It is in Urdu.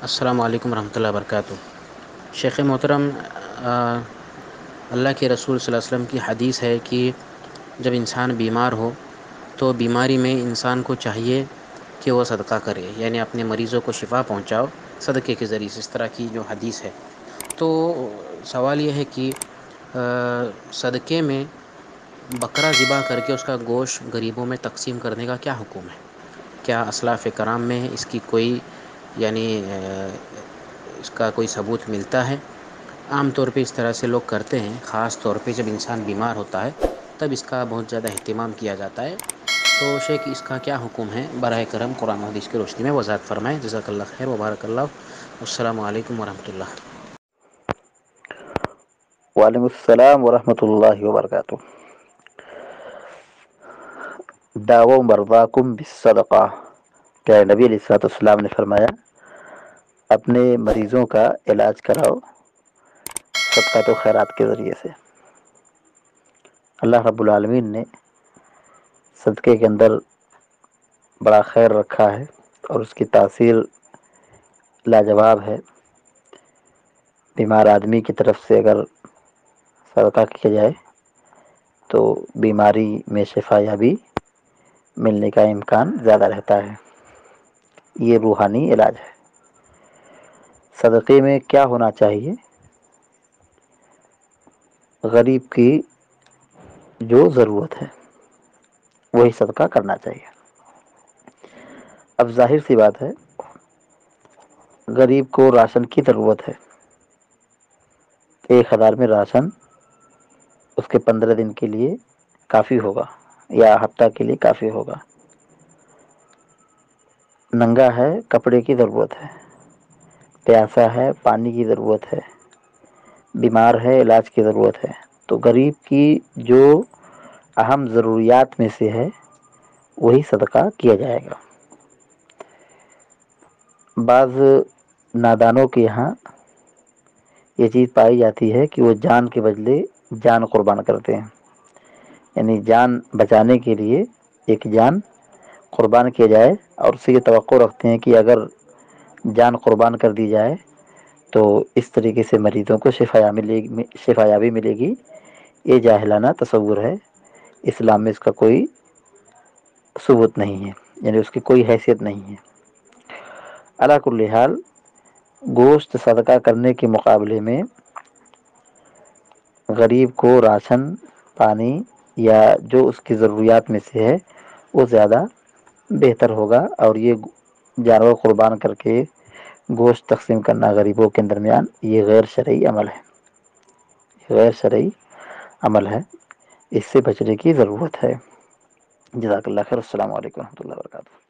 السلام علیکم ورحمۃ اللہ وبرکاتہ۔ شیخ محترم، اللہ کے رسول صلی اللہ علیہ وسلم کی حدیث ہے کہ جب انسان بیمار ہو تو بیماری میں انسان کو چاہیے کہ وہ صدقہ کرے، یعنی اپنے مریضوں کو شفا پہنچاؤ صدقے کے ذریعے سے، اس طرح کی جو حدیث ہے۔ تو سوال یہ ہے کہ صدقے میں بکرا ذبح کر کے اس کا گوشت غریبوں میں تقسیم کرنے کا کیا حکم ہے؟ کیا اسلاف کرام میں اس کی کوئی یعنی اس کا کوئی ثبوت ملتا ہے؟ عام طور پہ اس طرح سے لوگ کرتے ہیں، خاص طور پہ جب انسان بیمار ہوتا ہے تب اس کا بہت زیادہ اہتمام کیا جاتا ہے۔ تو شیخ اس کا کیا حکم ہے؟ براہ کرم قرآن و حدیث کی روشنی میں وضاحت فرمائیں۔ جزاک اللہ خیر و بارک اللہ۔ السلام علیکم ورحمۃ اللہ۔ وعلیکم السلام ورحمۃ اللہ وبرکاتہ۔ دعو مرضاکم بالصدقہ، کہ نبی علیہ الصلوۃ والسلام نے فرمایا اپنے مریضوں کا علاج کراؤ صدقات و خیرات کے ذریعے سے۔ اللہ رب العالمین نے صدقے کے اندر بڑا خیر رکھا ہے اور اس کی تاثیر لاجواب ہے۔ بیمار آدمی کی طرف سے اگر صدقہ کیا جائے تو بیماری میں شفا یابی ملنے کا امکان زیادہ رہتا ہے۔ یہ روحانی علاج ہے۔ صدقے میں کیا ہونا چاہیے؟ غریب کی جو ضرورت ہے وہی صدقہ کرنا چاہیے۔ اب ظاہر سی بات ہے، غریب کو راشن کی ضرورت ہے۔ 1000 میں راشن اس کے 15 دن کے لیے کافی ہوگا یا ہفتہ کے لیے کافی ہوگا۔ ننگا ہے، کپڑے کی ضرورت ہے۔ پیاسا ہے، پانی کی ضرورت ہے۔ بیمار ہے، علاج کی ضرورت ہے۔ تو غریب کی جو اہم ضروریات میں سے ہے وہی صدقہ کیا جائے گا۔ بعض نادانوں کے یہاں یہ چیز پائی جاتی ہے کہ وہ جان کے بدلے جان قربان کرتے ہیں، یعنی جان بچانے کے لیے ایک جان قربان کیا جائے، اور اس سے یہ توقع رکھتے ہیں کہ اگر جان قربان کر دی جائے تو اس طریقے سے مریضوں کو شفا یابی ملے گی۔ یہ جاہلانہ تصور ہے، اسلام میں اس کا کوئی ثبوت نہیں ہے، یعنی اس کی کوئی حیثیت نہیں ہے۔ علی کل حال گوشت صدقہ کرنے کے مقابلے میں غریب کو راشن، پانی یا جو اس کی ضروریات میں سے ہے وہ زیادہ بہتر ہوگا، اور یہ جانور قربان کر کے گوشت تقسیم کرنا غریبوں کے درمیان یہ غیر شرعی عمل ہے، غیر شرعی عمل ہے۔ اس سے بچنے کی ضرورت ہے۔ جزاک اللہ خیر۔ السلام علیکم ورحمۃ اللہ وبرکاتہ۔